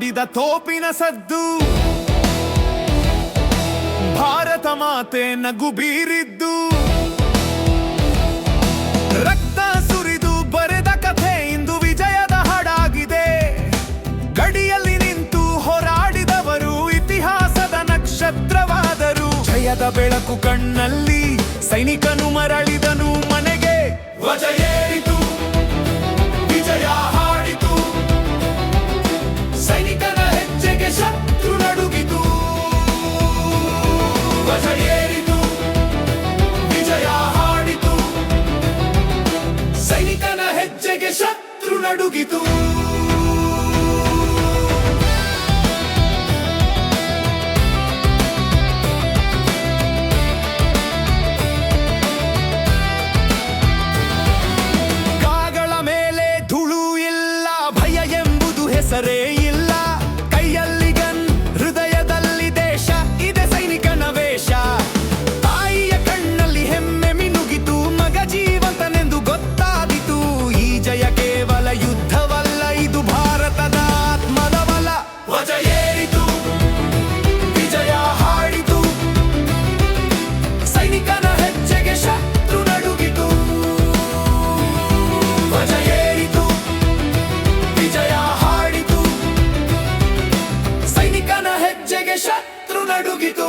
ಮಾಡಿದ ತೋಪಿನ ಸದ್ದು, ಭಾರತ ಮಾತೆ ನಗು ಬೀರಿದ್ದು, ರಕ್ತ ಸುರಿದು ಬರೆದ ಕಥೆ ಇಂದು ವಿಜಯದ ಹಾಡಾಗಿದೆ. ಗಡಿಯಲ್ಲಿ ನಿಂತು ಹೋರಾಡಿದವರು ಇತಿಹಾಸದ ನಕ್ಷತ್ರವಾದರು. ಜಯದ ಬೆಳಕು ಕಣ್ಣಲ್ಲಿ ಸೈನಿಕನು ಮರಳಿದನು ಮನೆಗೆ. ಧ್ವಜ ಏರಿತು, ವಿಜಯ ಹಾಡಿತು, ಸೈನಿಕನ ಹೆಜ್ಜೆಗೆ ಶತ್ರು ನಡುಗಿತು. ಧ್ವಜ ಏರಿತು, ವಿಜಯ ಹಾಡಿತು, ಸೈನಿಕನ ಹೆಜ್ಜೆಗೆ ಶತ್ರು ನಡುಗಿತು. ಹೆಸರೇ ಇಲ್ಲ, ಕೈಯಲ್ಲಿ ಗನ್, ಹೃದಯದಲ್ಲಿ ದೇಶ, ಇದೆ ಸೈನಿಕನ ವೇಷ. ತಾಯಿಯ ಕಣ್ಣಲ್ಲಿ ಹೆಮ್ಮೆ ಮಿನುಗಿತು, ಮಗ ಜೀವಂತನೆಂದು ಗೊತ್ತಾದಿತು. ಈ ಜಯ ಕೇವಲ ಯುದ್ಧವಲ್ಲ, ಇದು ಭಾರತದ ಆತ್ಮದ ಬಲ. ಧ್ವಜ ಏರಿತು, ವಿಜಯ ಹಾಡಿತು, ಸೈನಿಕನ ಹೆಜ್ಜೆಗೆ ಶತ್ರು ನಡುಗಿತು. ಧ್ವಜ ಏರಿತು, ವಿಜಯ ಹಾಡಿತು, ಸೈನಿಕನ ಹೆಜ್ಜೆಗೆ ಶತ್ರು ನಡುಗಿತು.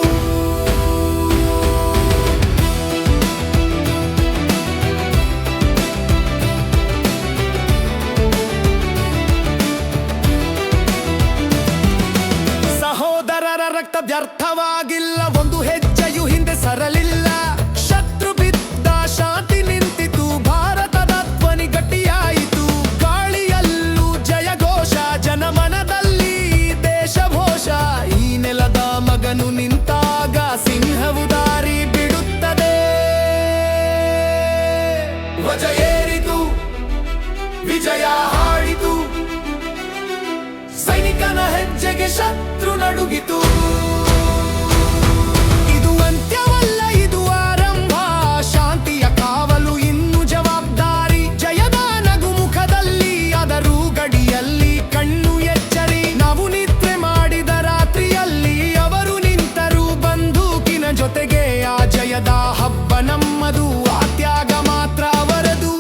ಸಹೋದರರ ರಕ್ತ ವ್ಯರ್ಥವಾಗಿಲ್ಲ, ಒಂದು ಹೆಜ್ಜೆಯು ಹಿಂದೆ ಸರಲಿಲ್ಲ. ಶತ್ರು ಬಿದ್ದ, ಶಾಂತಿ ನಿಂತಿತು, ಭಾರತದ ಧ್ವನಿ ಗಟ್ಟಿಯಾಯಿತು. ಗಾಳಿಯಲ್ಲೂ ಜಯಘೋಷ, ಜನಮನದಲ್ಲಿ ದೇಶಘೋಷ. ಈ ನೆಲದ ಮಗನು ನಿಂತಾಗ ಸಿಂಹವು ದಾರಿ ಬಿಡುತ್ತದೆ. ಧ್ವಜ ಏರಿತು, ವಿಜಯ ಹಾಡಿತು, ಸೈನಿಕನ ಹೆಜ್ಜೆಗೆ ಶತ್ರು ನಡುಗಿತು. ಇದು ಅಂತ್ಯವಲ್ಲ, ಇದು ಆರಂಭ, ಶಾಂತಿಯ ಕಾವಲು ಇನ್ನು ಜವಾಬ್ದಾರಿ. ಜಯದ ನಗು ಮುಖದಲ್ಲಿ, ಆದರೂ ಗಡಿಯಲ್ಲಿ ಕಣ್ಣು ಎಚ್ಚರಿ. ನಾವು ನಿದ್ರೆ ಮಾಡಿದ ರಾತ್ರಿಯಲ್ಲಿ ಅವರು ನಿಂತರು ಬಂದೂಕಿನ ಜೊತೆಗೆ. ಆ ಜಯದ ಹಬ್ಬ ನಮ್ಮದು, ಆ ತ್ಯಾಗ ಮಾತ್ರ ಅವರದು.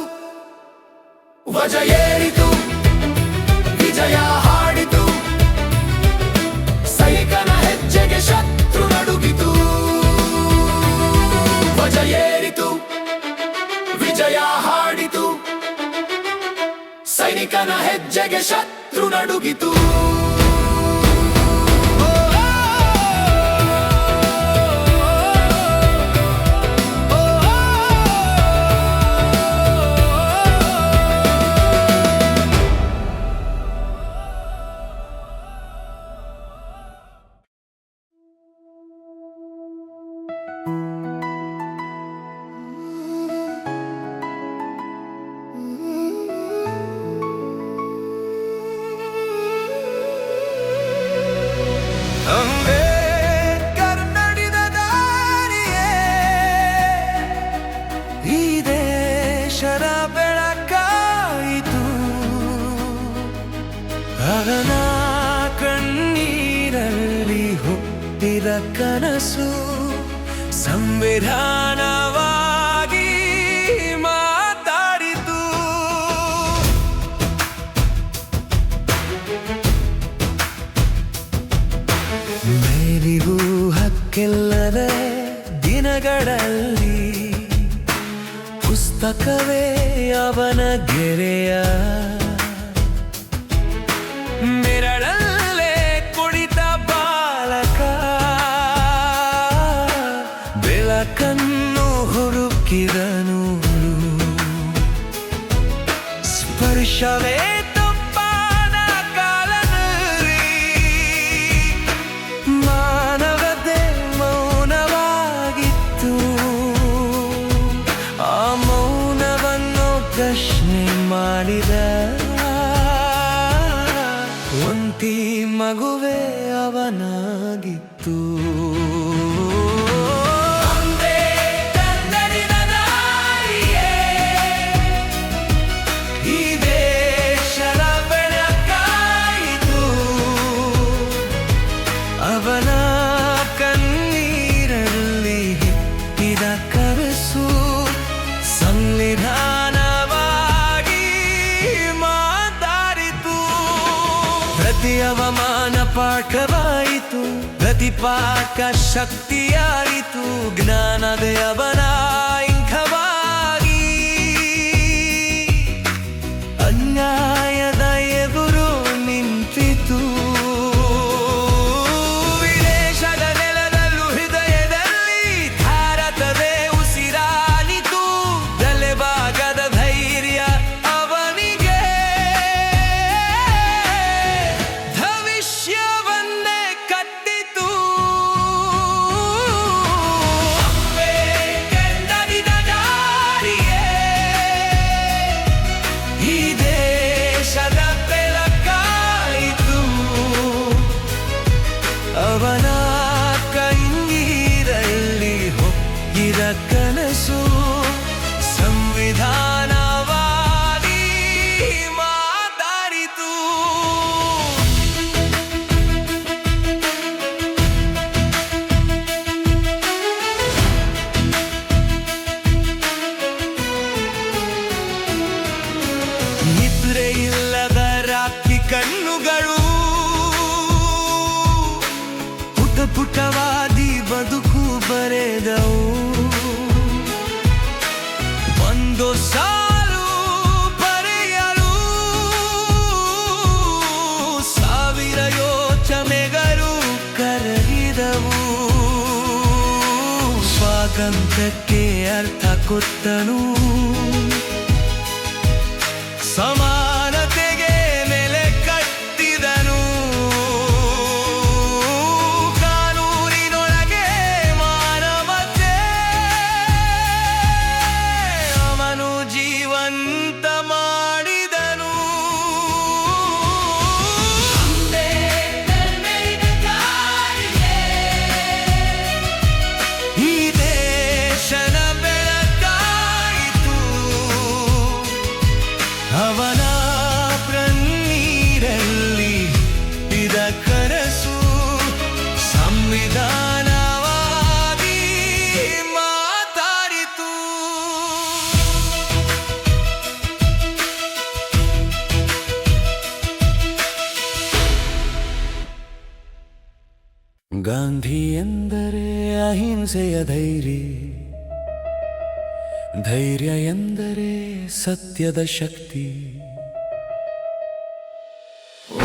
ಧ್ವಜ ಏರಿತು, ವಿಜಯ ಹಾಡಿತು, ಸೈನಿಕನ ಹೆಜ್ಜೆಗೆ ಶತ್ರು ನಡುಗಿತು. ಧ್ವಜ ಏರಿತು, ವಿಜಯ ಹಾಡಿತು, ಸೈನಿಕನ ಹೆಜ್ಜೆಗೆ ಶತ್ರು ನಡುಗಿತು. ಅಂಬೇಡ್ಕರ್ ನಡೆದ ದಾರಿಯೇ ಈ ದೇಶದ ಬೆಳಕಾಯಿತು. ಅವನ ಕಣ್ಣೀರಲ್ಲಿ ಹುಟ್ಟಿದ ಕನಸು ಸಂವಿಧಾನವಾಗಿ ಮಾತಾಡಿತು. ಮೇಲಿಗೂ ಹಕ್ಕಿಲ್ಲದ ದಿನಗಳಲ್ಲಿ ಪುಸ್ತಕವೇ ಅವನ ಗೆರೆಯ. ಮೆರಳಲ್ಲೇ ಕುಳಿತ ಬಾಲಕ, ಬೆಳಕನ್ನು ಹುಡುಕಿದನು. ಸ್ಪರ್ಶವೇ ತಪ್ಪಾದ ಕಾಲದಲ್ಲಿ ಮಾನವತೆ ಮೌನವಾಗಿತ್ತು. ಆ ಮೌನವನ್ನು ಪ್ರಶ್ನೆ ಮಾಡಿದ ಒಂಟಿ ಮಗುವೇ ಅವನಾಗಿತ್ತು. ಈ ದೇಶದ ಬೆಳಕಾಯಿತು. ಅಪಾಕ ಶಕ್ತಿಯಾಯಿತು ಜ್ಞಾನದ ಅವನ ಇಂಖವಾಗಿ ಅನ್ಯಾಯದ ಎದುರು ನಿಂತಿತು ವಿದೇಶದ ನೆಲದಲ್ಲೂ ಹೃದಯದಲ್ಲಿ ಭಾರತದೇ ಉಸಿರಾನಿತು ತಲೆಬಾಗದ ಧೈರ್ಯ ಅವನಿಗೆ ಭವಿಷ್ಯವನ್ನೇ ಕಟ್ಟಿತು ಕಂದರಿದ ದಾರಿಯೇ ಈ ದೇಶದ ಬೆಳಕಾಯಿತು ಅವನ ಕಣ್ಣೀರಲ್ಲಿ ಹೊಕ್ಕಿದ ಕನಸು ಸಂವಿಧಾನವಾಗಿ ಮಾತಾಡಿತು ನಿದ್ರೆ ಇಲ್ಲದ ರಾತ್ರಿ ಕಣ್ಣುಗಳು ಪುಟಪುಟವಾದಿ ಬದುಕು ಬರೆದವು ಒಂದು ಸಾಲು ಬರೆಯಲು ಸಾವಿರ ಯೋಚನೆಗಳು ಕರಗಿದವು ಸ್ವಾತಂತ್ರ್ಯಕ್ಕೆ ಅರ್ಥ ಕೊಟ್ಟನು ಸಮಾನತೆಗೆ ನೆಲೆ ಕಟ್ಟಿದನು ಕಾನೂನಿನೊಳಗೆ ಮಾನವತೆ ಅವನು ಜೀವಂತ ಮಾಡಿದನು ಈ ದೇಶದ ಬೆಳಕಾಯಿತು ಅವನ ಕಣ್ಣೀರಲ್ಲಿ ಇದ ಕನಸು ಸಂವಿಧಾನವಾಗಿ ಮಾತಾಡಿತು ಗಾಂಧಿ ಎಂದರೆ ಅಹಿಂಸೆಯ ಧೈರ್ಯ ಧೈರ್ಯ ಎಂದರೆ ಸತ್ಯದ ಶಕ್ತಿ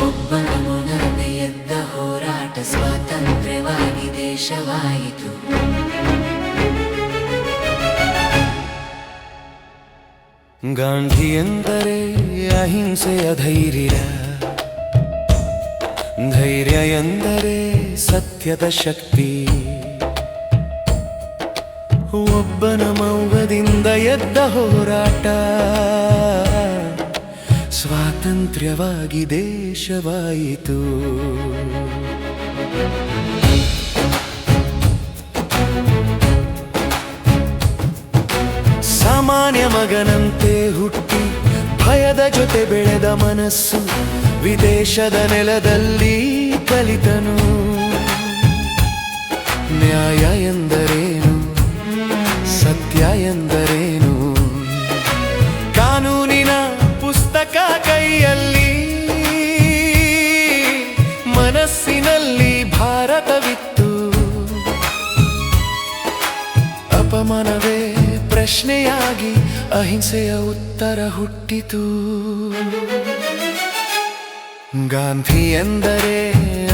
ಒಬ್ಬನ ಮುನ್ನಡೆ ಎದ್ದ ಹೋರಾಟ ಸ್ವಾತಂತ್ರ್ಯವಾಗಿ ದೇಶವಾಯಿತು ಗಾಂಧಿ ಎಂದರೆ ಅಹಿಂಸೆಯ ಧೈರ್ಯ ಧೈರ್ಯ ಎಂದರೆ ಸತ್ಯದ ಶಕ್ತಿ ಒಬ್ಬನ ಮೌನದಿಂದ ಎದ್ದ ಹೋರಾಟ ಸ್ವಾತಂತ್ರ್ಯವಾಗಿ ದೇಶವಾಯಿತು ಸಾಮಾನ್ಯ ಮಗನಂತೆ ಹುಟ್ಟಿ ಭಯದ ಜೊತೆ ಬೆಳೆದ ಮನಸ್ಸು ವಿದೇಶದ ನೆಲದಲ್ಲಿ ಕಲಿತನು ನ್ಯಾಯ ಎಂದರೇನು ಸತ್ಯ ಎಂದರೇನು ಕಾನೂನಿನ ಪುಸ್ತಕ ಕೈಯಲ್ಲಿ ಮನಸ್ಸಿನಲ್ಲಿ ಭಾರತವಿತ್ತು ಅಪಮಾನವೇ ಪ್ರಶ್ನೆಯಾಗಿ ಅಹಿಂಸೆಯ ಉತ್ತರ ಹುಟ್ಟಿತು ಗಾಂಧಿ ಎಂದರೆ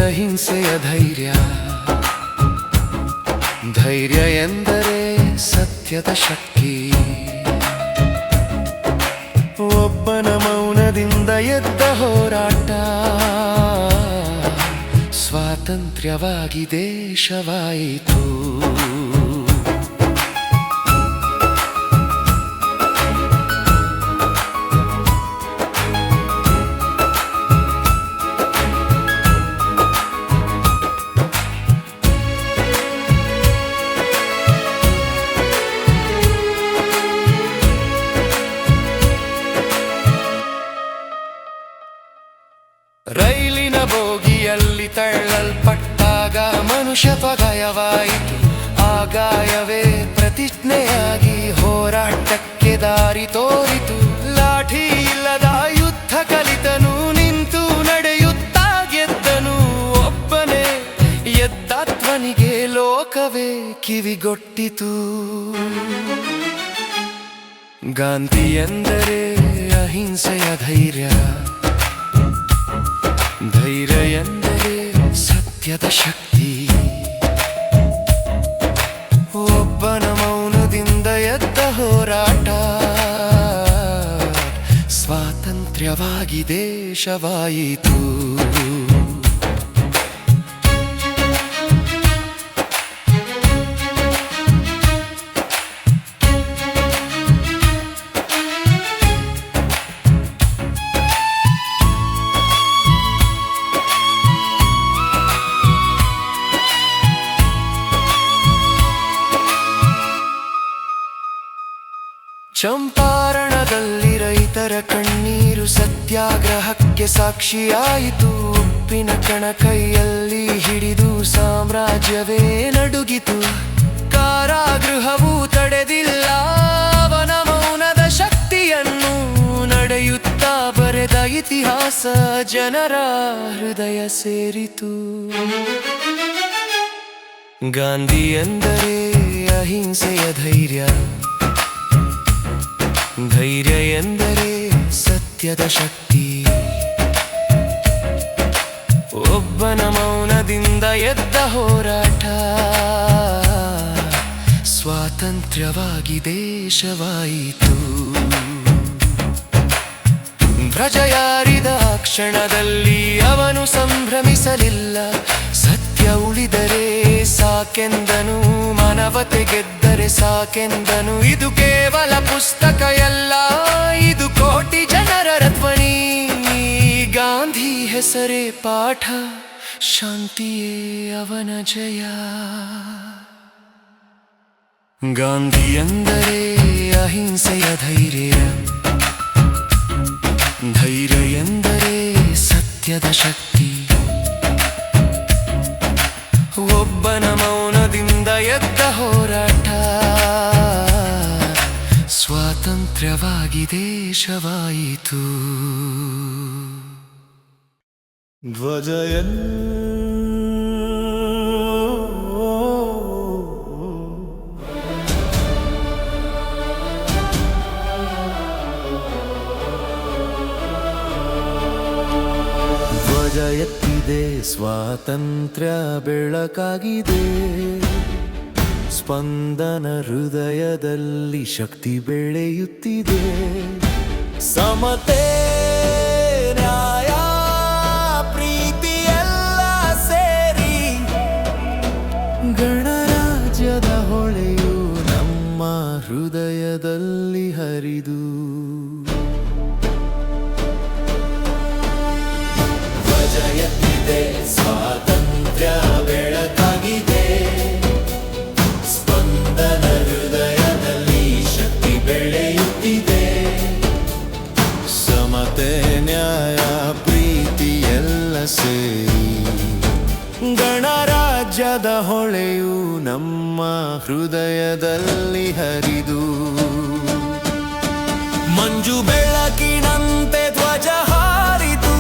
ಅಹಿಂಸೆಯ ಧೈರ್ಯ ಧೈರ್ಯ ಎಂದರೆ ಸತ್ಯದ ಶಕ್ತಿ ಒಬ್ಬನ ಮೌನದಿಂದ ಎದ್ದ ಹೋರಾಟ ಸ್ವಾತಂತ್ರ್ಯವಾಗಿ ದೇಶವಾಯಿತು ರೈಲಿನ ಬೋಗಿಯಲ್ಲಿ ತಳ್ಳಲ್ಪಟ್ಟಾಗ ಮನುಷ್ಯತ್ವ ಗಾಯವಾಯಿತು ಆ ಗಾಯವೇ ಪ್ರತಿಜ್ಞೆಯಾಗಿ ಹೋರಾಟಕ್ಕೆ ದಾರಿ ತೋರಿತು ಲಾಠಿ ಇಲ್ಲದ ಯುದ್ಧ ಕಲಿತನು ನಿಂತು ನಡೆಯುತ್ತಾ ಗೆದ್ದನು ಒಬ್ಬನೇ ಎದ್ದಾತ್ಮ ಲೋಕವೇ ಕಿವಿಗೊಟ್ಟಿತು. ಗಾಂಧಿ ಎಂದರೆ ಅಹಿಂಸೆಯ ಧೈರ್ಯ, ಧೈರ್ಯ ಎಂದರೆ ಸತ್ಯದ ಶಕ್ತಿ. ಒಬ್ಬನ ಮೌನದಿಂದ ಎದ್ದ ಹೋರಾಟ ಸ್ವಾತಂತ್ರ್ಯವಾಗಿ ದೇಶವಾಯಿತು. ಚಂಪಾರಣದಲ್ಲಿ ರೈತರ ಕಣ್ಣೀರು ಸತ್ಯಾಗ್ರಹಕ್ಕೆ ಸಾಕ್ಷಿಯಾಯಿತು. ಉಪ್ಪಿನ ಕಣ ಕೈಯಲ್ಲಿ ಹಿಡಿದು ಸಾಮ್ರಾಜ್ಯವೇ ನಡುಗಿತು. ಕಾರಾಗೃಹವು ತಡೆದಿಲ್ಲ ಅವನ ಮೌನದ ಶಕ್ತಿಯನ್ನು. ನಡೆಯುತ್ತಾ ಬರೆದ ಇತಿಹಾಸ ಜನರ ಹೃದಯ ಸೇರಿತು. ಗಾಂಧಿ ಎಂದರೆ ಅಹಿಂಸೆಯ ಧೈರ್ಯ, ಧೈರ್ಯ ಎಂದರೆ ಸತ್ಯದ ಶಕ್ತಿ. ಒಬ್ಬನ ಮೌನದಿಂದ ಎದ್ದ ಹೋರಾಟ ಸ್ವಾತಂತ್ರ್ಯವಾಗಿ ದೇಶವಾಯಿತು. ಧ್ವಜಯಾರಿದ ಕ್ಷಣದಲ್ಲಿ ಅವನು ಸಂಭ್ರಮಿಸಲಿಲ್ಲ. ಸತ್ಯ ಉಳಿದರೆ ಸಾಕೆಂದನು, ಮಾನವತೆ ಗೆದ್ದರೆ ಸಾಕೆಂದನು. ಇದು ಕೇವಲ ಪುಸ್ತಕ ಎಲ್ಲ, ಇದು ಕೋಟಿ ಜನರ ಧ್ವನಿ. ಗಾಂಧಿ ಹೆಸರೇ ಪಾಠ, ಶಾಂತಿಯೇ ಅವನ ಜಯ. ಗಾಂಧಿ ಎಂದರೆ ಅಹಿಂಸೆಯ ಧೈರ್ಯ, ಧೈರ್ಯ ಎಂದರೆ ಸತ್ಯದ ಶಕ್ತಿ. ಒಬ್ಬನ ಮೌನದಿಂದ ಎದ್ದ ಹೋರಾಟ ಸ್ವಾತಂತ್ರ್ಯವಾಗಿ ದೇಶವಾಯಿತು. ಧ್ವಜ ಧ್ವಜ ಎತ್ತಿದೆ, ಸ್ವಾತಂತ್ರ್ಯ ಬೆಳಕಾಗಿದೆ. ಸ್ಪಂದನ ಹೃದಯದಲ್ಲಿ ಶಕ್ತಿ ಬೆಳೆಯುತ್ತಿದೆ. ಸಮತೆ, ನ್ಯಾಯ, ಪ್ರೀತಿ ಎಲ್ಲ ಸೇರಿ ಗಣರಾಜ್ಯದ ಹೊಳೆಯು ನಮ್ಮ ಹೃದಯದಲ್ಲಿ ಹರಿದು. ಧ್ವಜ ಎತ್ತಿದೆ, ಸ್ವಾತಂತ್ರ್ಯ ಬೆಳಕಾಗಿದೆ. ಸ್ಪಂದನ ಹೃದಯದಲ್ಲಿ ಶಕ್ತಿ ಬೆಳೆಯುತ್ತಿದೆ. ಸಮತೆ, ನ್ಯಾಯ, ಪ್ರೀತಿ ಎಲ್ಲ ಸೇರಿ ಗಣರಾಜ್ಯದ ಹೊಳೆಯು ನಮ್ಮ ಹೃದಯದಲ್ಲಿ ಹರಿದು. ಮಂಜು ಬೆಳಕಿನಂತೆ ಧ್ವಜ ಹಾರಿತು.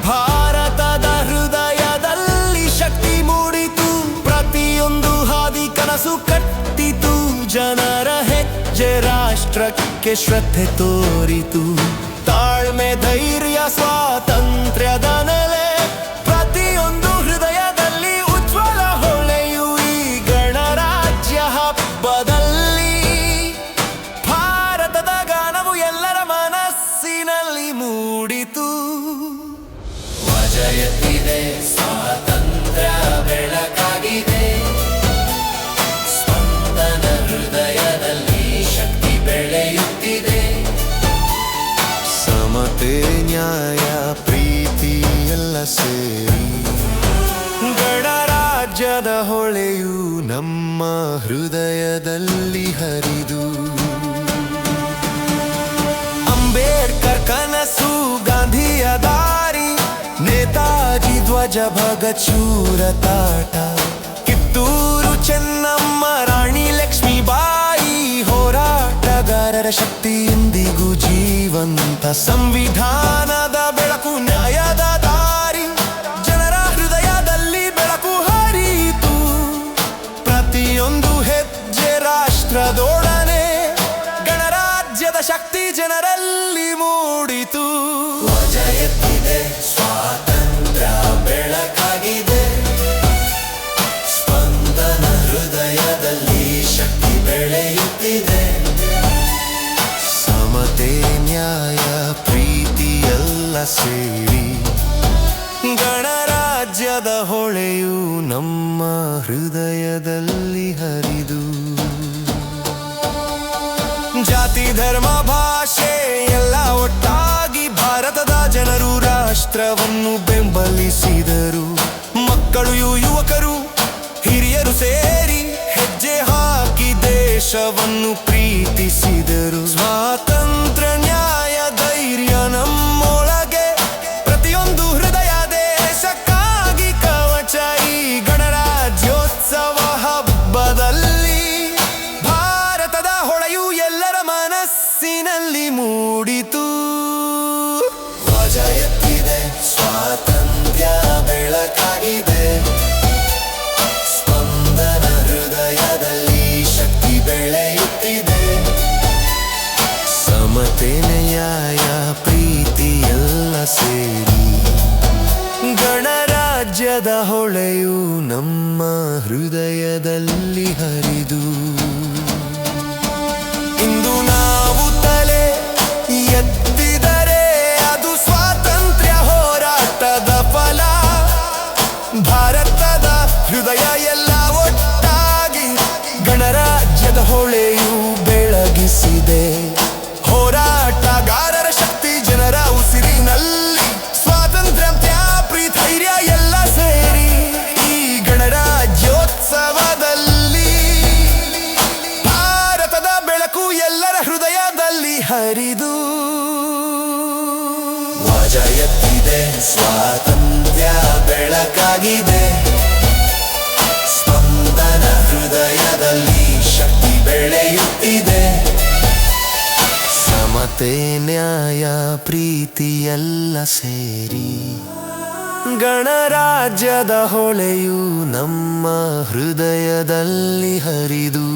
ಭಾರತದ ಹೃದಯದಲ್ಲಿ ಶಕ್ತಿ ಮೂಡಿತು. ಪ್ರತಿಯೊಂದು ಹಾದಿ ಕನಸು ಕಟ್ಟಿತು. ಜನರ ಹೆಜ್ಜೆ ರಾಷ್ಟ್ರಕ್ಕೆ ಶ್ರದ್ಧೆ ತೋರಿತು. ತಾಳ್ಮೆ, ಧೈರ್ಯ, ಸ್ವಾತಂತ್ರ್ಯದ ನೆಲೆ ಪ್ರತಿಯೊಂದು ಹೃದಯದಲ್ಲಿ ಉಜ್ವಲ ಹೊಳೆಯು. ಈ ಗಣರಾಜ್ಯ ಹಬ್ಬದಲ್ಲಿ ಭಾರತದ ಗಾನವು ಎಲ್ಲರ ಮನಸ್ಸಿನಲ್ಲಿ ಮೂಡಿತು. ಧ್ವಜ ಎತ್ತಿದೆ, ಸ್ವಾತಂತ್ರ್ಯ ಬೆಳಕಾಗಿದೆ. ಸ್ಪಂದನ ಹೃದಯದಲ್ಲಿ ಶಕ್ತಿ ಬೆಳೆಯುತ್ತಿದೆ. ಸಮತೆ, ನ್ಯಾಯ, ಪ್ರೀತಿ ಎಲ್ಲ ಸೇರಿ ಗಣರಾಜ್ಯದ ಹೊಳೆಯು ನಮ್ಮ ಹೃದಯದಲ್ಲಿ ಹರಿದು. ಅಂಬೇಡ್ಕರ್ ಕನಸು, ಗಾಂಧಿಯ ದಾರಿ, ನೇತಾಜಿ ಧ್ವಜ, ಭಗತ್ ಶೂರ ತಾಟ, ಕಿತ್ತೂರು ಚೆನ್ನಮ್ಮ, ರಾಣಿ ಲಕ್ಷ್ಮೀಬಾಯಿ. ಹೋರಾಟಗಾರರ ಶಕ್ತಿ ಇಂದಿಗೂ ಜೀವಂತ. ಸಂವಿಧಾನದ ಬೆಳಕು, ನ್ಯಾಯದ ದಾರಿ, ಜನರ ಹೃದಯದಲ್ಲಿ ಬೆಳಕು ಹರಿಯಿತು. ಶಕ್ತಿ ಜನರಲ್ಲಿ ಮೂಡಿತು. ಧ್ವಜ ಎತ್ತಿದೆ, ಸ್ವಾತಂತ್ರ್ಯ ಬೆಳಕಾಗಿದೆ, ಸ್ಪಂದನ ಹೃದಯದಲ್ಲಿ ಶಕ್ತಿ ಬೆಳೆಯುತ್ತಿದೆ. ಸಮತೆ, ನ್ಯಾಯ, ಪ್ರೀತಿ ಎಲ್ಲ ಸೇರಿ ಗಣರಾಜ್ಯದ ಹೊಳೆಯು ನಮ್ಮ ಹೃದಯದಲ್ಲಿ ಹರಿದು. ಜಾತಿ, ಧರ್ಮ, ಭಾಷೆ ಎಲ್ಲ ಒಟ್ಟಾಗಿ ಭಾರತದ ಜನರು ರಾಷ್ಟ್ರವನ್ನು ಬೆಂಬಲಿಸಿದರು. ಮಕ್ಕಳು, ಯುವಕರು, ಹಿರಿಯರು ಸೇರಿ ಹೆಜ್ಜೆ ಹಾಕಿ ದೇಶವನ್ನು ಪ್ರೀತಿಸಿದರು. ಸ್ವಾತಂತ್ರ್ಯ, ನ್ಯಾಯ, ಧೈರ್ಯ ನಮ್ಮೊಳಗೆ, ಪ್ರತಿಯೊಂದು ಹೃದಯ ದೇಶಕ್ಕಾಗಿ ಕವಚ. ಈ ಗಣರಾಜ್ಯೋತ್ಸವ ಹಬ್ಬದಲ್ಲಿ ಭಾರತದ ಹೊಳೆಯು ಎಲ್ಲರ ಮನಸ್ಸಿನಲ್ಲಿ ಮೂಡಿತು. ಧ್ವಜ ಎತ್ತಿದೆ, ಸ್ವಾತಂತ್ರ್ಯ ಬೆಳಕಾಗಿದೆ, ಸ್ಪಂದನ ಹೃದಯದಲ್ಲಿ ಶಕ್ತಿ ಬೆಳೆಯುತ್ತಿದೆ. ಸಮತೆ, ನ್ಯಾಯ, ಪ್ರೀತಿ ಎಲ್ಲ ಸೇರಿ ಗಣರಾಜ್ಯದ ಹೊಳೆಯು ನಮ್ಮ ಹೃದಯದಲ್ಲಿ ಹರಿದು. ಇಂದು ನಾವು ತಲೆ ಎತ್ತಿದರೆ ಅದು ಸ್ವಾತಂತ್ರ್ಯ ಹೋರಾಟದ ಫಲ. ಭಾರತದ ಹೃದಯ ಎಲ್ಲ ಒಟ್ಟಾಗಿ ಗಣರಾಜ್ಯದ ಹೊಳೆಯು ಬೆಳಗಿಸಿದೆ. ಹೋರಾಟಗಾರರ ಶಕ್ತಿ ಜನರ ಉಸಿರಿನಲ್ಲಿ, ಸ್ವಾತಂತ್ರ್ಯ, ಪ್ರೀತಿ, ಧೈರ್ಯ ಎಲ್ಲ ಸೇರಿ ಈ ಗಣರಾಜ್ಯೋತ್ಸವದಲ್ಲಿ ಭಾರತದ ಬೆಳಕು ಎಲ್ಲರ ಹೃದಯದಲ್ಲಿ ಹರಿದು. ಧ್ವಜ ಎತ್ತಿದೆ, ಸ್ವಾತಂತ್ರ್ಯ ಬೆಳಕಾಗಿದೆ, ಸ್ಪಂದನ ಹೃದಯದಲ್ಲಿ ಶಕ್ತಿ ಬೆಳೆಯುತ್ತಿದೆ. ಸಮತೆ, ನ್ಯಾಯ, ಪ್ರೀತಿ ಎಲ್ಲ ಸೇರಿ ಗಣರಾಜ್ಯದ ಹೊಳೆಯು ನಮ್ಮ ಹೃದಯದಲ್ಲಿ ಹರಿದು.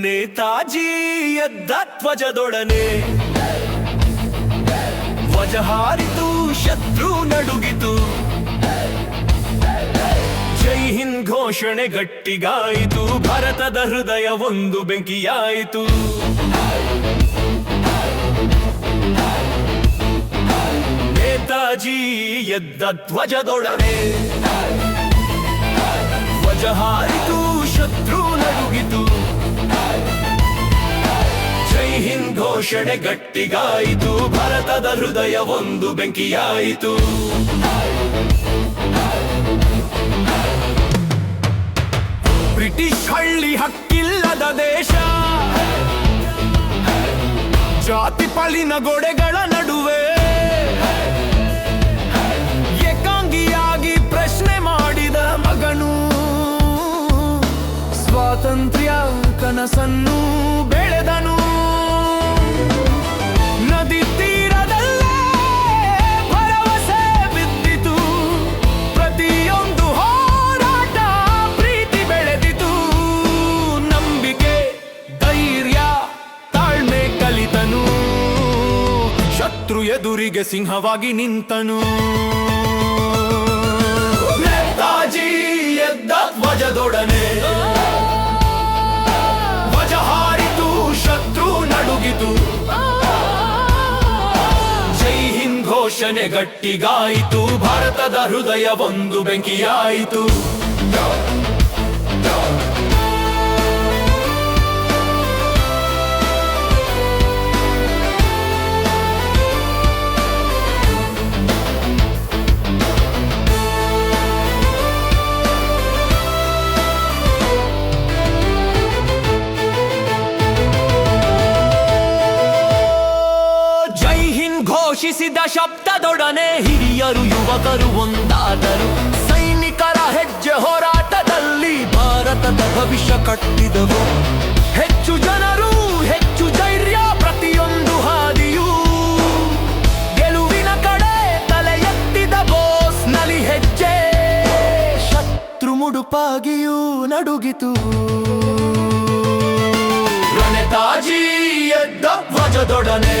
ನೇತಾಜಿ ಎದ್ದ ಧ್ವಜದೊಡನೆ, ಧ್ವಜ ಹಾರಿತು, ಶತ್ರು ನಡುಗಿತು. ಜೈ ಹಿಂದ್ ಘೋಷಣೆ ಗಟ್ಟಿಗಾಯಿತು, ಭಾರತದ ಹೃದಯ ಒಂದು ಬೆಂಕಿಯಾಯಿತು. ನೇತಾಜಿ ಎದ್ದ ಧ್ವಜದೊಡನೆ, ಧ್ವಜ ಹಾರಿತು, ಶತ್ರು ನಡುಗಿತು. ಜೈ ಹಿಂದ್ ಘೋಷಣೆ ಗಟ್ಟಿಗಾಯಿತು, ಭಾರತದ ಹೃದಯ ಒಂದು ಬೆಂಕಿಯಾಯಿತು. ಬ್ರಿಟಿಷ್ ಹಳ್ಳಿ ಹಕ್ಕಿಲ್ಲದ ದೇಶ, ಜಾತಿ ಪಾಲಿನ ಗೋಡೆಗಳ ನಡುವೆ ಏಕಾಂಗಿಯಾಗಿ ಪ್ರಶ್ನೆ ಮಾಡಿದ ಮಗನು, ಸ್ವಾತಂತ್ರ್ಯ ಕನಸನ್ನು ಬೆಳೆದನು. ನದಿ ತೀರದಲ್ಲೇ ಭರವಸೆ ಬಿದ್ದಿತು, ಪ್ರತಿಯೊಂದು ಹೋರಾಟ ಪ್ರೀತಿ ಬೆಳೆದಿತು. ನಂಬಿಕೆ, ಧೈರ್ಯ, ತಾಳ್ಮೆ ಕಲಿತನು, ಶತ್ರು ಎದುರಿಗೆ ಸಿಂಹವಾಗಿ ನಿಂತನು. ನೇತಾಜಿ ಎದ್ದ ಧ್ವಜದೊಡನೆ, ಧ್ವಜ ಹಾರಿತು, ಶತ್ರು ನಡುಗಿತು. ಜೈ ಹಿಂದ್ ಘೋಷಣೆ ಗಟ್ಟಿಗಾಯಿತು, ಭಾರತದ ಹೃದಯ ಒಂದು ಬೆಂಕಿಯಾಯಿತು. ಘೋಷಿಸಿದ ಶಬ್ದದೊಡನೆ ಹಿರಿಯರು ಯುವಕರು ಒಂದಾದರು. ಸೈನಿಕರ ಹೆಜ್ಜೆ ಹೋರಾಟದಲ್ಲಿ ಭಾರತದ ಭವಿಷ್ಯ ಕಟ್ಟಿದವು. ಹೆಚ್ಚು ಜನರು, ಹೆಚ್ಚು ಧೈರ್ಯ, ಪ್ರತಿಯೊಂದು ಹಾದಿಯೂ ಗೆಲುವಿನ ಕಡೆ ತಲೆ ಎತ್ತಿದ ಬೋಸ್ ನಲಿ ಹೆಜ್ಜೆ. ಶತ್ರು ಮುಡುಪಾಗಿಯೂ ನಡುಗಿತು. ರಣತಾಜಿ ಎದ್ದ ಧ್ವಜದೊಡನೆ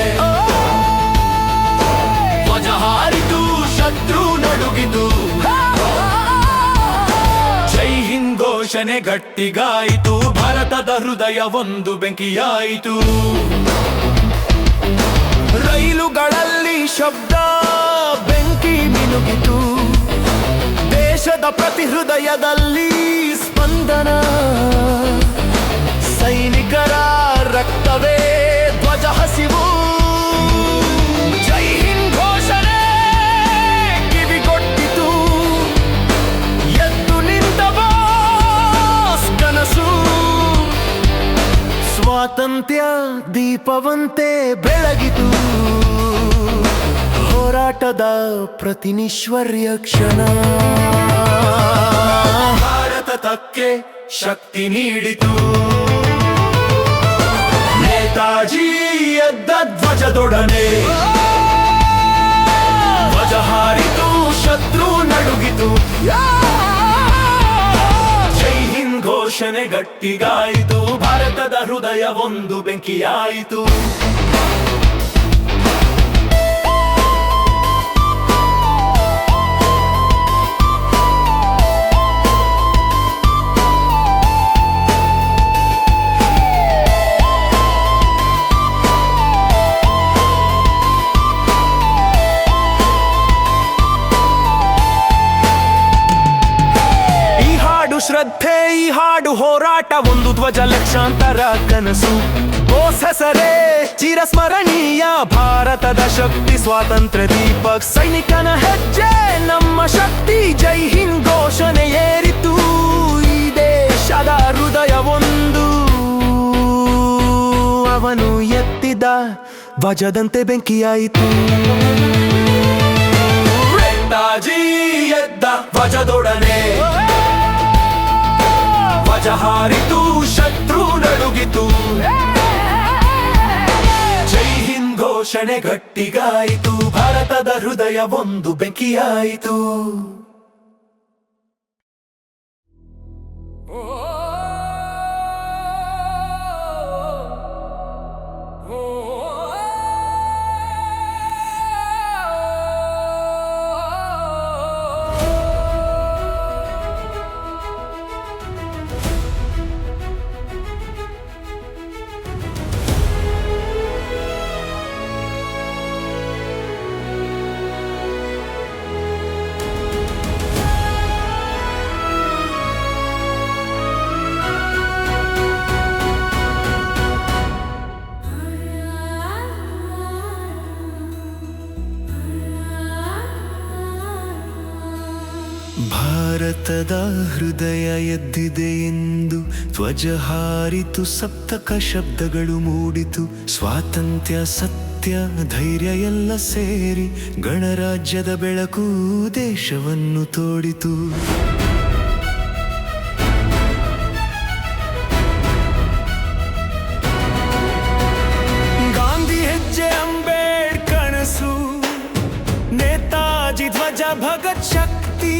ಧ್ವಜ ಹಾರಿತು, ಶತ್ರು ನಡುಗಿತು. ಜೈ ಹಿಂದ್ ಘೋಷಣೆ ಗಟ್ಟಿಗಾಯಿತು. ಭಾರತದ ಹೃದಯ ಒಂದು ಬೆಂಕಿಯಾಯಿತು. ರೈಲುಗಳಲ್ಲಿ ಶಬ್ದ, ಬೆಂಕಿ ಮಿನುಗಿತು. ದೇಶದ ಪ್ರತಿ ಹೃದಯದಲ್ಲಿ ಸ್ಪಂದನ. ಸೈನಿಕರ ರಕ್ತವೇ ಧ್ವಜ ಹಸಿವು. ಜೈ ಹಿಂದ್ ಘೋಷಣೆ ಕಿವಿಗೊಟ್ಟಿತು. ಎದ್ದು ನಿಂತ ಬಾಸ್ ಕನಸು. ಸ್ವಾತಂತ್ರ್ಯ ದೀಪವಂತೆ ಬೆಳಗಿತು. ಹೋರಾಟದ ಪ್ರತಿನಿಶ್ವರ್ಯ ಕ್ಷಣ ಭಾರತಕ್ಕೆ ಶಕ್ತಿ ನೀಡಿತು. ನೇತಾಜಿ ಎದ್ದ ಧ್ವಜದೊಡನೆ ಧ್ವಜ ಹಾರಿತು, ಶತ್ರು ನಡುಗಿತು. ಜೈ ಹಿಂದ್ ಘೋಷಣೆ ಗಟ್ಟಿಗಾಯಿತು. ಭಾರತದ ಹೃದಯ ಒಂದು ಬೆಂಕಿಯಾಯಿತು. ಶ್ರದ್ಧೆ ಈ ಹಾಡು ಹೋರಾಟ, ಒಂದು ಧ್ವಜ ಲಕ್ಷಾಂತರ ಕನಸು. ಬೋಸ್ ಹೆಸರೇ ಚಿರಸ್ಮರಣೀಯ. ಭಾರತದ ಶಕ್ತಿ ಸ್ವಾತಂತ್ರ್ಯ ದೀಪ. ಸೈನಿಕನ ಹೆಜ್ಜೆ ನಮ್ಮ ಶಕ್ತಿ. ಜೈ ಹಿಂದ್ ಘೋಷಣೆ ಏರಿತು. ಈ ದೇಶದ ಹೃದಯ ಒಂದು. ಅವನು ಎತ್ತಿದ ಧ್ವಜದಂತೆ ಬೆಂಕಿಯಾಯಿತು. ನೇತಾಜಿ ಎದ್ದ ಧ್ವಜದೊಡನೆ ಧ್ವಜ ಹಾರಿತು, ಶತ್ರು ನಡುಗಿತು. ಜೈ ಹಿಂದ್ ಘೋಷಣೆ ಗಟ್ಟಿಗಾಯಿತು. ಭಾರತದ ಹೃದಯ ಒಂದು ಬೆಂಕಿಯಾಯಿತು. ಭಾರತದ ಹೃದಯ ಎದ್ದಿದೆ ಎಂದು ಧ್ವಜ ಹಾರಿತು. ಸಪ್ತಕ ಶಬ್ದಗಳು ಮೂಡಿತು. ಸ್ವಾತಂತ್ರ್ಯ, ಸತ್ಯ, ಧೈರ್ಯ ಎಲ್ಲ ಸೇರಿ ಗಣರಾಜ್ಯದ ಬೆಳಕು ದೇಶವನ್ನು ತೋಡಿತು. ಗಾಂಧಿ ಹೆಜ್ಜೆ, ಅಂಬೇಡ್ಕರ್ ಕನಸು. ನೇತಾಜಿ ಧ್ವಜ, ಭಗತ್ ಶಕ್ತಿ.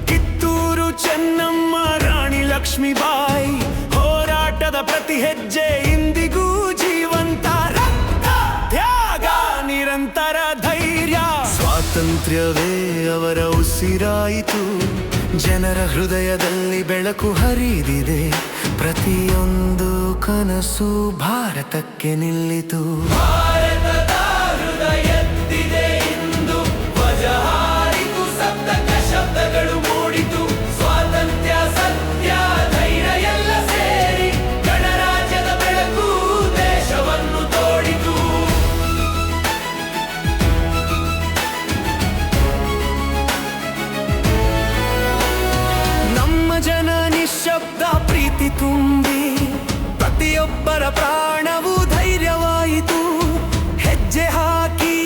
ಕಿತ್ತೂರು ಚೆನ್ನಮ್ಮ, ರಾಣಿ ಲಕ್ಷ್ಮೀಬಾಯಿ. ಹೋರಾಟದ ಪ್ರತಿ ಹೆಜ್ಜೆ ಇಂದಿಗೂ ಜೀವಂತ. ರಕ್ತ, ತ್ಯಾಗ, ನಿರಂತರ ಧೈರ್ಯ. ಸ್ವಾತಂತ್ರ್ಯವೇ ಅವರ ಉಸಿರಾಯಿತು. ಜನರ ಹೃದಯದಲ್ಲಿ ಬೆಳಕು ಹರಿದಿದೆ. ಪ್ರತಿಯೊಂದು ಕನಸು ಭಾರತಕ್ಕೆ ನಿಲ್ಲಿತು. ಭಾರತದ ಹೃದಯ ಎದ್ದಿದೆ ಇಂದು. ಧ್ವಜ ಹಾರಿತು, ಸಪ್ತಕ ಶಬ್ದಗಳು ಮೂಡಿತು. ಸ್ವಾತಂತ್ರ್ಯ, ಸತ್ಯ, ಧೈರ್ಯ ಎಲ್ಲ ಸೇರಿ ಗಣರಾಜ್ಯದ ಬೆಳಕು ದೇಶವನ್ನು ತೋಡಿತು. ನಮ್ಮ ಜನ ನಿಶ್ಶಬ್ದ ಪ್ರೀತಿ ತುಂಬಿ. ಪ್ರತಿಯೊಬ್ಬರ ಪ್ರಾಣವು ಧೈರ್ಯವಾಯಿತು. ಹೆಜ್ಜೆ ಹಾಕಿ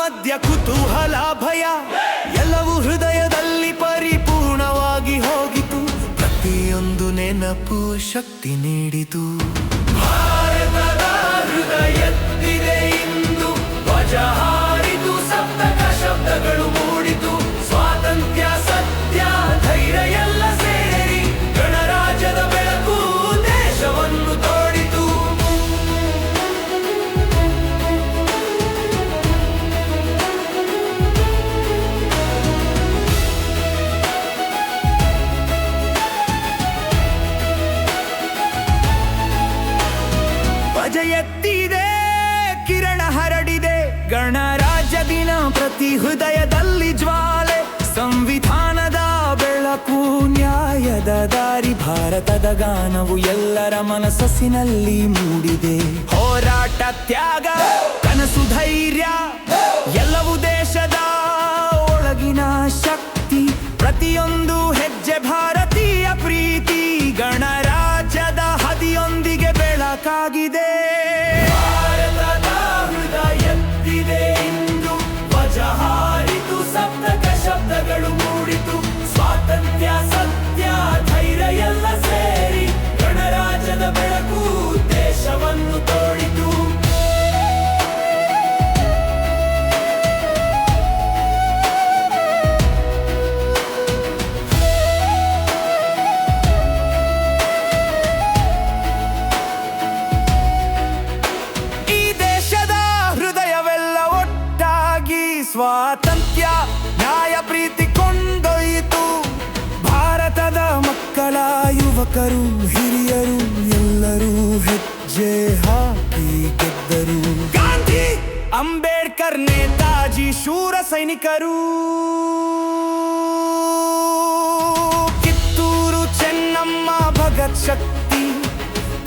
ಮಧ್ಯ ಕುತೂಹಲ ಭಯ ಎಲ್ಲವೂ ಹೃದಯದಲ್ಲಿ ಪರಿಪೂರ್ಣವಾಗಿ ಹೋಗಿತು. ಪ್ರತಿಯೊಂದು ನೆನಪು ಶಕ್ತಿ ನೀಡಿತು. ಭಾರತದ ಹೃದಯತ್ತಿದೆ ಇಂದು ಧ್ವಜ ಹಾರಿತು, ಸಪ್ತಕ ಶಬ್ದಗಳು ಮೂಡಿತು. ಸ್ವಾತಂತ್ರ್ಯ ಸತ್ಯ ಧೈರ್ಯ ಎಲ್ಲ ಸೇರಿ ಗಣರಾಜ್ಯದ ಬೆಳಕು ದೇಶವನ್ನು ತೋಡಿತು. ಧ್ವಜ ಎತ್ತಿದೆ, ಕಿರಣ ಹರಡಿದೆ, ಗಣರಾಜ್ಯ ದಿನ ಪ್ರತಿ ಹೃದಯದಲ್ಲಿ ಜ್ವಾಲೆ. ಸಂವಿಧಾನದ ಬೆಳಕು, ನ್ಯಾಯದ ದಾರಿ, ಭಾರತದ ಗಾನವು ಎಲ್ಲರ ಮನಸ್ಸಿನಲ್ಲಿ ಮೂಡಿದೆ. ಹೋರಾಟ, ತ್ಯಾಗ, ಕನಸು, ಧೈರ್ಯ ಎಲ್ಲವೂ ದೇಶದ ಒಳಗಿನ ಶಕ್ತಿ. ಪ್ರತಿಯೊಂದು ಹೆಜ್ಜೆ ಭಾರತೀಯ ಪ್ರೀತಿ, ಗಣರಾಜ್ಯದ ಹದಿಯೊಂದಿಗೆ ಬೆಳಕಾಗಿದೆ. ಭಾರತದ ಹೃದಯತ್ತಿದೆ ಇಂದು ಧ್ವಜ ಹಾರಿತು, ಸಪ್ತಕ ಶಬ್ದಗಳು ಮೂಡಿತು. ಸ್ವಾತಂತ್ರ್ಯ ಸತ್ಯ ಧೈರ್ಯ ಎಲ್ಲ ಸೇರಿ ಗಣರಾಜ್ಯದ ಬೆಳಕು ದೇಶವನ್ನು ತೋಡಿತು. ಸ್ವಾತಂತ್ರ್ಯ ನ್ಯಾಯ ಪ್ರೀತಿ ಕೊಂಡೊಯ್ಯಿತು. ಭಾರತದ ಮಕ್ಕಳ ಯುವಕರು ಹಿರಿಯರು ಎಲ್ಲರೂ ಹೆಜ್ಜೆ ಹಾಕಿ ಗೆದ್ದರು. ಗಾಂಧಿ, ಅಂಬೇಡ್ಕರ್, ನೇತಾಜಿ ಶೂರ ಸೈನಿಕರು. ಕಿತ್ತೂರು ಚೆನ್ನಮ್ಮ, ಭಗತ್ ಶಕ್ತಿ,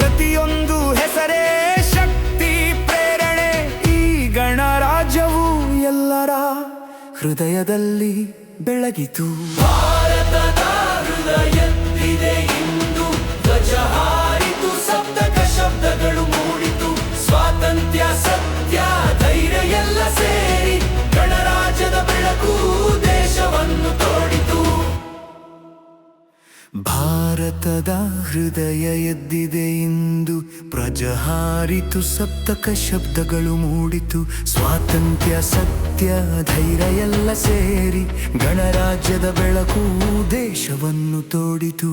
ಪ್ರತಿಯೊಂದು ಹೆಸರೇ ಶಕ್ತಿ, ಪ್ರೇರಣೆ. ಈ ಗಣರಾಜ್ಯವು ಎಲ್ಲರ ಹೃದಯದಲ್ಲಿ ಬೆಳಗಿತು. ಭಾರತದ ಹೃದಯತ್ತಿದೆ ಇಂದು ಧ್ವಜ ಹಾರಿತು, ಸಪ್ತಕ ಶಬ್ದಗಳು ಮೂಡಿತು. ಸ್ವಾತಂತ್ರ್ಯ ಸತ್ಯ ಧೈರ್ಯ ಎಲ್ಲ ಸೇರಿ ಗಣರಾಜ್ಯದ ಬೆಳಕು ದೇಶವನ್ನು ತೋಡಿತು. ಭಾರತದ ಹೃದಯ ಎದ್ದಿದೆ ಇಂದು ಧ್ವಜ ಹಾರಿತು, ಸಪ್ತಕ ಶಬ್ದಗಳು ಮೂಡಿತು. ಸ್ವಾತಂತ್ರ್ಯ ಸತ್ಯ ಧೈರ್ಯ ಎಲ್ಲ ಸೇರಿ ಗಣರಾಜ್ಯದ ಬೆಳಕು ದೇಶವನ್ನು ತೋಡಿತು.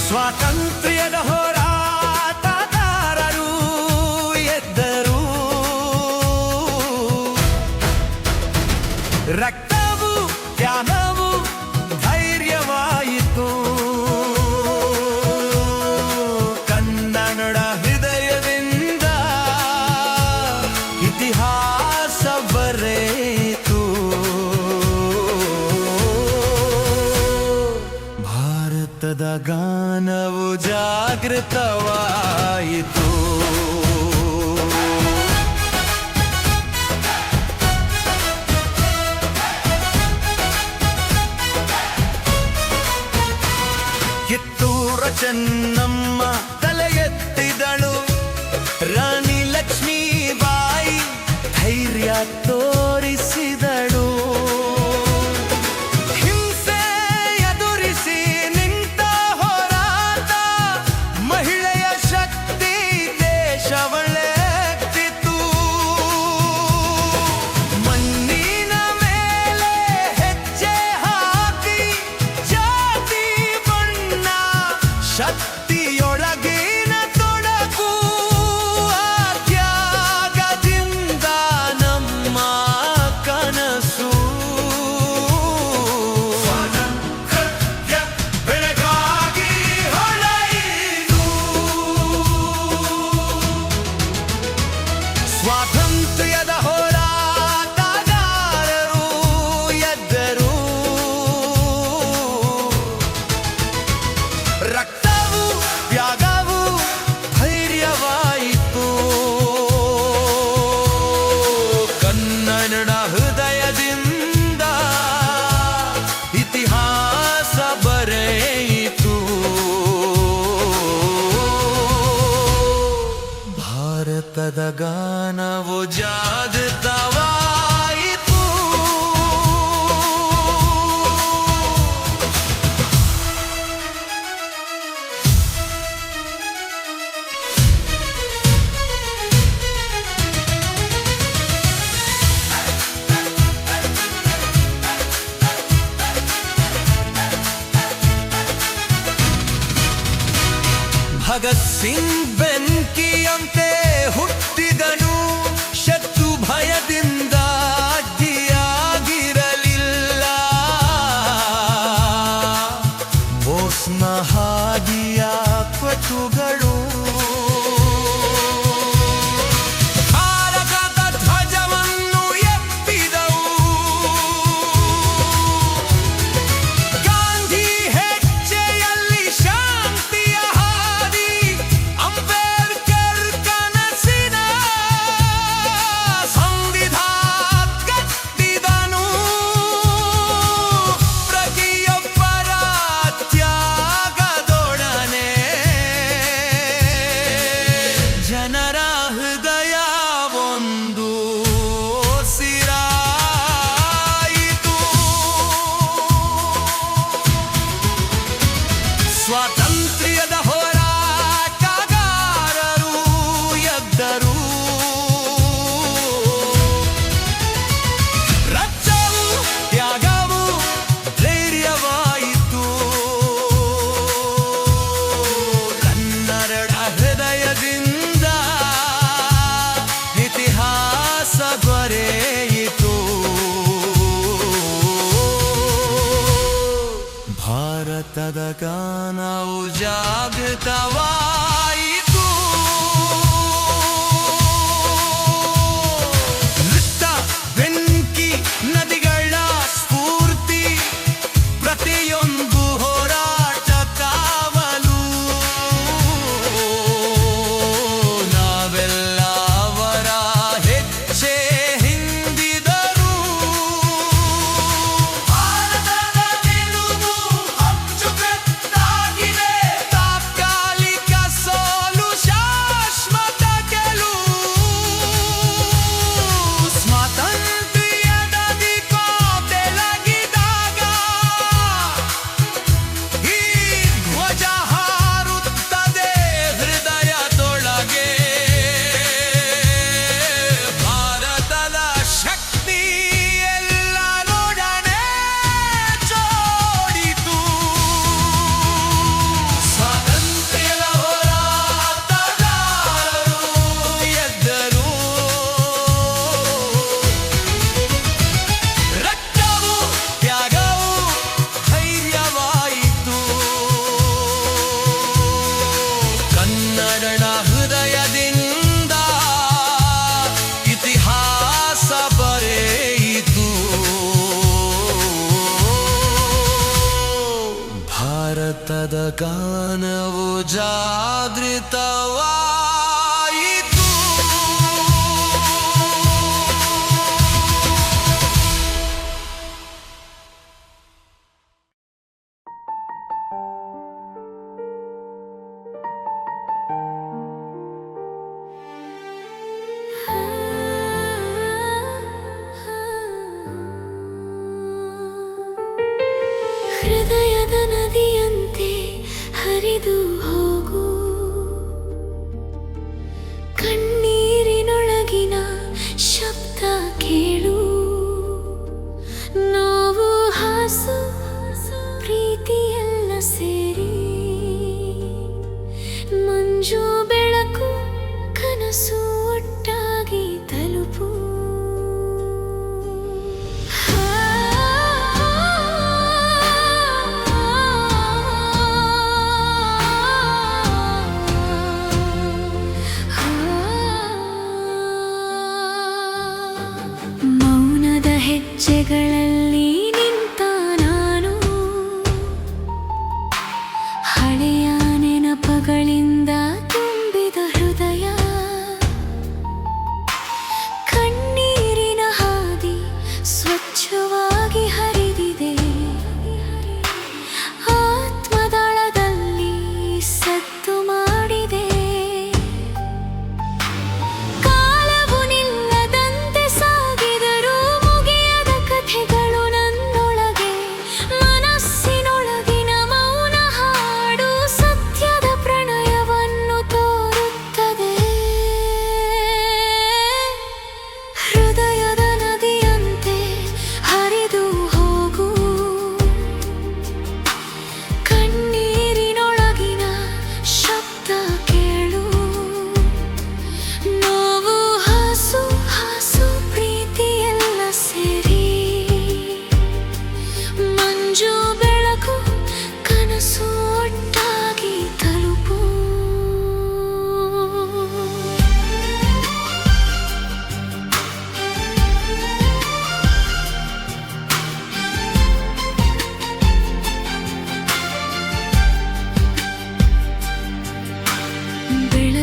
ಸ್ವಾತಂತ್ರ್ಯದ ಹೋರಾಟಗಾರರು ಎದ್ದರು, ರಕ್ತವು ತ್ಯಾಗವು ಧೈರ್ಯವಾಯಿತು. ಕನ್ನಡ ಹೃದಯದಿಂದ ಇತಿಹಾಸ ಬರೆಯಿತು. ಭಾರತದ ಗಾನವು ಜಾಗೃತವಾಯಿತು. ಕಿತ್ತೂರ ಚೆನ್ನಮ್ಮ ತಲೆ ಎತ್ತಿದಳು, ರಾಣಿ ಲಕ್ಷ್ಮೀಬಾಯಿ ಧೈರ್ಯ ತೋರಿಸಿದಳು. ಹಿಂಸೆ ಎದುರಿಸಿ ನಿಂತ ಹೋರಾಟ, ಮಹಿಳೆಯ ಶಕ್ತಿ ದೇಶವಳೆತ್ತಿತು. ಶಕ್ತಿಯೊಳಗಿನ ತೊಡಕು ಆ ತ್ಯಾಗದಿಂದ ನಮ್ಮ ಕನಸು ಬೆಳಗಾಗಿ ಹೊಳೆಯಿತು ಸ್ವಾತಂತ್ರ್ಯದ ಹೋರಾಟಗಾರರು ಎದ್ದರು ರಕ್ತವು ತ್ಯಾಗವು ಧೈರ್ಯವಾಯಿತು ಕನ್ನಡ ಹೃದಯದಿಂದ ಇತಿಹಾಸ ಬರೆಯಿತು ಭಾರತದ ಗಾನವು ಜಾಗೃತವಾಯಿತು ಭಗತ್ ಸಿಂಗ್ ಬೆಂಕಿಯಂತೆ ಹುಟ್ಟಿದನು ಶತ್ರು ಭಯದಿಂದ ಅಡ್ಡಿಯಾಗಿರಲಿಲ್ಲ ಬೋಸ್ನ ಹಾದಿಯ ಪಟುಗಳು ಭಾರತದ ಧ್ವಜವನ್ನು ಎತ್ತಿದವು ಗಾಂಧಿ ಹೆಜ್ಜೆಯಲ್ಲಿ ಶಾಂತಿಯ ಹಾದಿ ಅಂಬೇಡ್ಕರ್ ಕನಸಿನ ಸಂವಿಧಾನ ಕಟ್ಟಿದನು ಪ್ರತಿಯೊಬ್ಬರ ತ್ಯಾಗದೊಡನೆ ಜನರ ಹೃದಯ ಒಂದು ಸಿರಾಯಿತು ಸ್ವಾತಂತ್ರ್ಯದ ಹೋರಾಟಗಾರರು ಎದ್ದರು ರಕ್ತವು ತ್ಯಾಗವು ಧೈರ್ಯವಾಯಿತು ಕನ್ನಡ ಹೃದಯದಿಂದ ಇತಿಹಾಸ ಬರೆಯಿತು ಭಾರತದ ಗಾನವು ಜಾಗೃತವಾಯಿತು ನೃತ್ಯ ಬೆಂಕಿ ನದಿಗಳ ಸ್ಫೂರ್ತಿ ಪ್ರತಿಯೊಂದು ಹೋರಾಟ ಕಾವಲು ನಾವೆಲ್ಲ ಅವರ ಹೆಜ್ಜೆ ಹಿಂದಿದರು ಭಾರತದ ನಿಲುವು ಅಚ್ಚುಕಟ್ಟಾಗಿದೆ ತಾತ್ಕಾಲಿಕ ಸೋಲು ಶಾಶ್ವತ ಗೆಲುವು ಸ್ವಾತಂತ್ರ್ಯದ ದೀಪ ಬೆಳಗಿದಾಗ ಈ ಧ್ವಜ ಹಾರುತ್ತದೆ ಹೃದಯದೊಳಗೆ ಭಾರತದ ಶಕ್ತಿ ಎಲ್ಲರೊಡನೆ ಜೋಡಿತು ಸ್ವಾತಂತ್ರ್ಯದ ಹೋರಾಟಗಾರರು ಎದ್ದರು ರಕ್ತವು ತ್ಯಾಗವು ಧೈರ್ಯವಾಯಿತು ಕನ್ನಡ ಹೃದಯದಿಂದ ಇತಿಹಾಸ ಬರೆಯಿತು ಭಾರತದ ಗಾನವು ಜಾಗೃತವಾಯಿತು ಹೃದಯದ ನದಿಯಂತೆ ಹರಿದು ಹೋಗು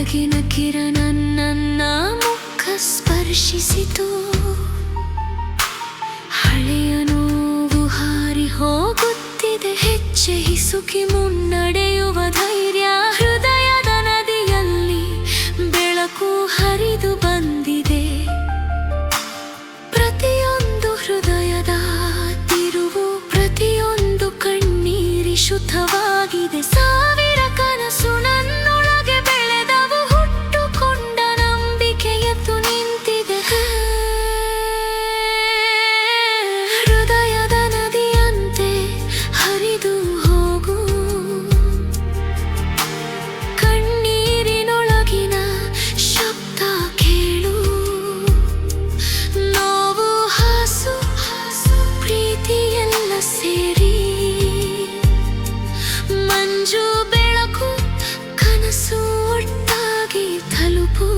ಬೆಳಗಿನ ಕಿರಣ ನನ್ನ ಮುಖ ಸ್ಪರ್ಶಿಸಿತು. ಹಳೆಯ ನೋವು ಹಾರಿ ಹೋಗುತ್ತಿದೆ, ಹೆಜ್ಜೆ ಹಿಸುಕಿ ಮುನ್ನಡೆಯುವ ಧೈರ್ಯ. ಹೃದಯದ ನದಿಯಲ್ಲಿ ಬೆಳಕು ಹರಿದು ಬಂದಿದೆ. ಪ್ರತಿಯೊಂದು ಹೃದಯದ ತಿರುವು, ಪ್ರತಿಯೊಂದು ಕಣ್ಣೀರಿ ಶುದ್ಧವಾಗಿದೆ. ಸಾವಿರ ಕನಸು ನನ್ನೊಳಗೆ ಬೆಳೆದವು, ಹುಟ್ಟುಕೊಂಡ ನಂಬಿಕೆ ಎದ್ದು ನಿಂತಿದೆ. ಹೃದಯದ ನದಿಯಂತೆ ಹರಿದು ಹೋಗು, ಕಣ್ಣೀರಿನೊಳಗಿನ ಶಬ್ದ ಕೇಳು. ನೋವು, ಹಾಸು, ಪ್ರೀತಿ ಎಲ್ಲ ಸೇರಿ ಮಂಜು ಬೆಳಕು ಕನಸು ಒಟ್ಟಾಗಿ ತಲುಪು.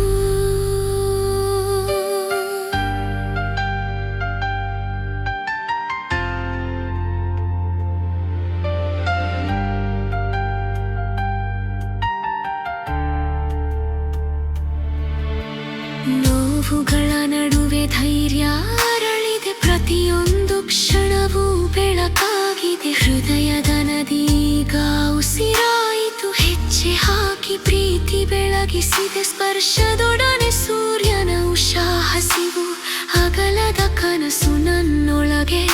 ನೋವುಗಳ ನಡುವೆ ಧೈರ್ಯ ಅರಳಿದೆ, ಪ್ರತಿಯೊಂದು ಕ್ಷಣವೂ ಬೆಳಕಾಗಿದೆ. ಹೃದಯದ ನದೀಗ ಉಸಿರಾಯಿತು, ಹೆಜ್ಜೆ ಹಾಕಿ ಪ್ರೀತಿ ಬೆಳಗಿಸಿದೆ. ಸ್ಪರ್ಶದೊಡನೆ ಸೂರ್ಯನ ಉಷಾ ಹಸಿವು, ಅಗಲದ ಕನಸು ನನ್ನೊಳಗೆ.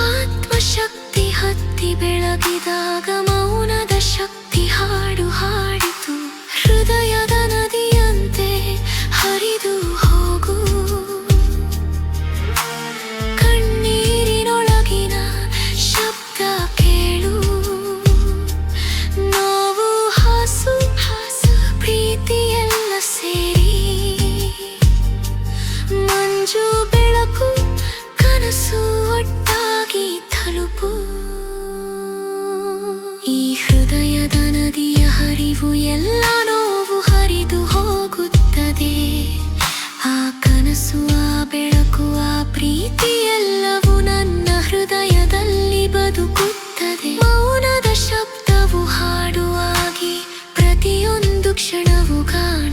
ಆತ್ಮಶಕ್ತಿ ಹತ್ತಿ ಬೆಳಗಿದಾಗ ಮೌನದ ಶಕ್ತಿ ಹಾಡು ಹಾಡಿತು. ಹೃದಯದ ನದಿಯಂತೆ ಹರಿದು ಹೋಗು, ಕಣ್ಣೀರಿನೊಳಗಿನ ಶಬ್ದ ಕೇಳು. ನೋವು, ಹಾಸು, ಪ್ರೀತಿ ಎಲ್ಲ ಸೇರಿ ಮಂಜು ಬೆಳಕು ಕನಸು ಒಟ್ಟಾಗಿ ತಲುಪು. ಈ ಹೃದಯದ ನದಿಯ ಹರಿವು ಎಲ್ಲ ನೋವು ಹರಿದು ಹೋಗುತ್ತದೆ. ಆ ಕನಸು, ಆ ಬೆಳಕು, ಆ ಪ್ರೀತಿ ಎಲ್ಲವೂ ನನ್ನ ಹೃದಯದಲ್ಲಿ ಬದುಕುತ್ತದೆ. ಮೌನದ ಶಬ್ದವು ಹಾಡುವಾಗಿ, ಪ್ರತಿಯೊಂದು ಕ್ಷಣವು ಗಾನ.